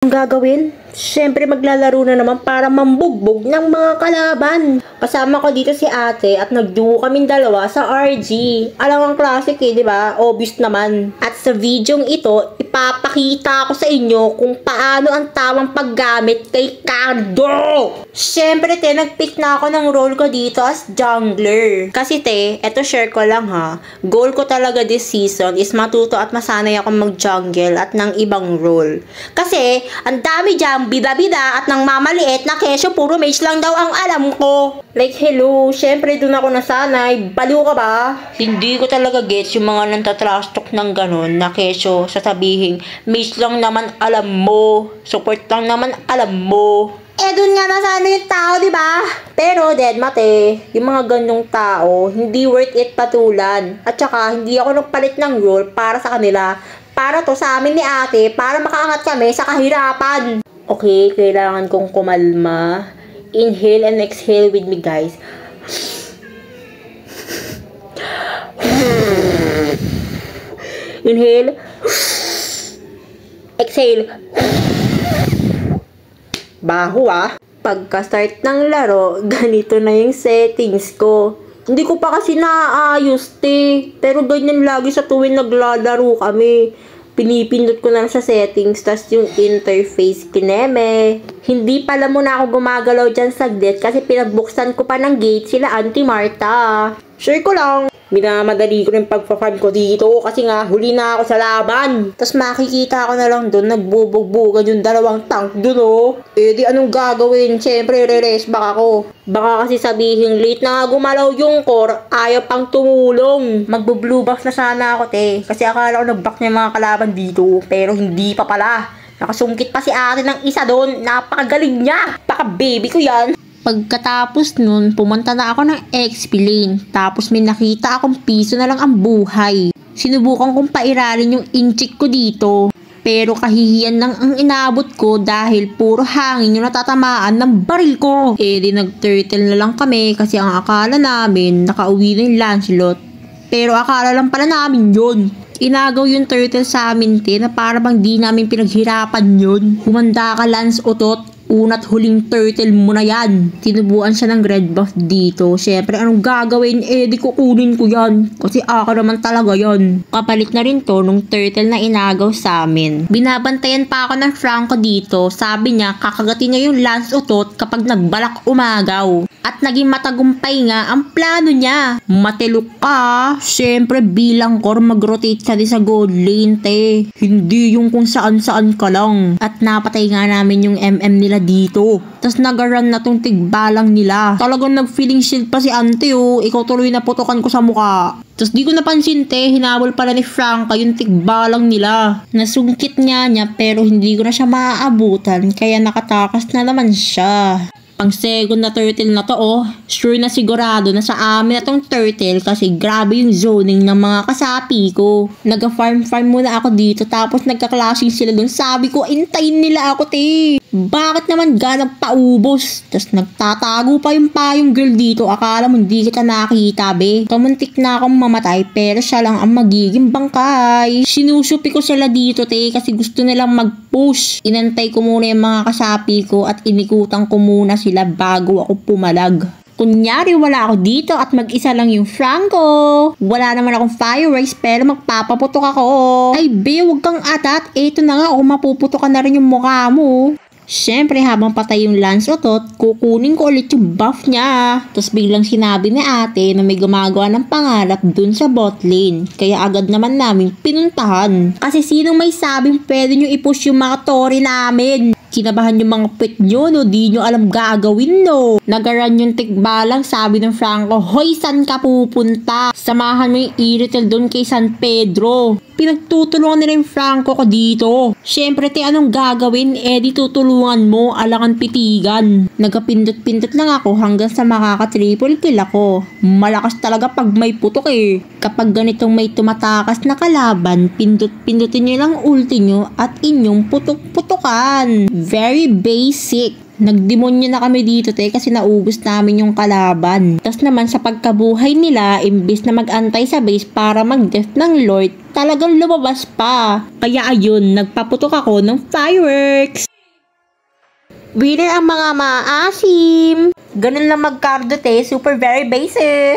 Ang gagawin? Siyempre maglalaro na naman para mambugbog ng mga kalaban. Kasama ko dito si ate at nagduo kaming dalawa sa RG. Alam ang classic di ba? Obvious naman. At sa videong ito, ipapakita ko sa inyo kung paano ang tamang paggamit kay Cardo. Siyempre nagpick na ako ng role ko dito as jungler. Kasi eto share ko lang ha. Goal ko talaga this season is matuto at masanay akong mag-jungle at ng ibang role. Kasi, ang dami dyan bida-bida at nang mamaliit na kesyo puro mage lang daw ang alam ko. Like hello, syempre dun ako nasanay. Baliw ka ba? Hindi ko talaga gets yung mga nantatrash talk ng ganon na kesyo sasabihin mage lang naman alam mo, support lang naman alam mo. Dun nga nasanay yung tao, di ba? Pero dead mate, yung mga ganyong tao hindi worth it patulan. At saka hindi ako nagpalit ng role para sa kanila. Para to sa amin ni ate, para makaangat kami sa kahirapan. Okay, kailangan kong kumalma. Inhale and exhale with me, guys. Inhale. Exhale. Baho Pagka-start ng laro, ganito na yung settings ko. Hindi ko pa kasi naaayos, Pero ganyan lagi sa tuwing naglalaro kami. Pinipindot ko na sa settings, tas yung interface kineme. Hindi pala muna ako gumagalaw dyan saglit kasi pinagbuksan ko pa ng gate sila Auntie Marta. Share ko lang. Minamadali ko rin pagpa-farm ko dito kasi nga huli na ako sa laban. Tas makikita ko na lang doon nagbubugbugan yung dalawang tank doon di anong gagawin? Siyempre re-rest back ako. Baka kasi sabihin late na gumalaw yung core, ayaw pang tumulong. Magbo-blue buff na sana ako kasi akala ko nag-back niya mga kalaban dito pero hindi pa pala. Nakasungkit pa si ate ng isa doon. Napakagaling niya. Baka baby ko yan. Pagkatapos nun, pumunta na ako ng XP lane. Tapos may nakita akong piso na lang ang buhay. Sinubukan kong pairalin yung inchik ko dito. Pero kahihiyan lang ang inabot ko dahil puro hangin yung natatamaan ng baril ko. Di nag-turtle na lang kami kasi ang akala namin nakauwi na yung Lancelot. Pero akala lang pala namin yun. Inagaw yung turtle sa amin na para bang di namin pinaghirapan yun. Humanda ka Lance Otot. Una't huling turtle mo na yan. Tinubuan siya ng red buff dito. Syempre, anong gagawin? Di kukunin ko yan. Kasi aka naman talaga yan. Kapalit na rin to nung turtle na inagaw sa amin. Binabantayan pa ako ng Franco dito. Sabi niya, kakagatin niya yung Lance Otot kapag nagbalak umagaw. At naging matagumpay nga ang plano niya. Matilok ka. Syempre, bilang core mag-rotate ka din sa gold lane, Hindi yung kung saan-saan ka lang. At napatay nga namin yung MM nila dito. Tapos nag-run na tong tigbalang nila. Talagang nag-feeling shield pa si ante Ikaw tuloy na putukan ko sa mukha. Tapos di ko napansin hinabol pala ni Franca yung tigbalang nila. Nasungkit niya pero hindi ko na siya maaabutan kaya nakatakas na naman siya. Pang second na turtle na to sure na sigurado na sa amin na tong turtle kasi grabe yung zoning ng mga kasapi ko. Nag-farm muna ako dito tapos nagka-clashing sila dun. Sabi ko, intayin nila ako Bakit naman ganang paubos? Tapos nagtatago pa yung payong girl dito. Akala mo hindi kita nakita Kamuntik na akong mamatay pero siya lang ang magiging bangkay. Sinusupi ko sila dito kasi gusto nilang mag-push. Inantay ko muna yung mga kasapi ko at inikutan ko muna sila bago ako pumalag. Kunyari wala ako dito at mag-isa lang yung Franco. Wala naman akong fireworks pero magpapaputok ako. Ay wag kang atat. Eto na nga mapuputokan na rin yung mukha mo. Siyempre habang patay yung Lance Otot, kukunin ko ulit yung buff niya. Tapos biglang sinabi ni ate na may gumagawa ng pangarap dun sa bot lane. Kaya agad naman namin pinuntahan. Kasi sinong may sabing pwede nyo i-push yung mga tori namin? Kinabahan yung mga pet nyo, di nyo alam gagawin, Nagaran yung tikbalang, sabi ng Franco, hoy, saan ka pupunta? Samahan mo yung Iritel doon kay San Pedro. Pinagtutulungan nila yung Franco ko dito. Syempre, anong gagawin? Di tutulungan mo, alangan pitigan. Nagapindot-pindot lang ako hanggang sa makaka-triple kill ako. Malakas talaga pag may putok Kapag ganitong may tumatakas na kalaban, pindot-pindutin nyo lang ulti nyo at inyong putok-putokan. Very basic. Nagdemonyo na kami dito kasi naubos namin yung kalaban. Tas naman sa pagkabuhay nila, imbis na mag-antay sa base para mag-death ng Lord, talagang lumabas pa. Kaya ayun, nagpaputok ako ng fireworks. Winner ang mga maasim. Ganun lang mag-cardo, te. Super very basic.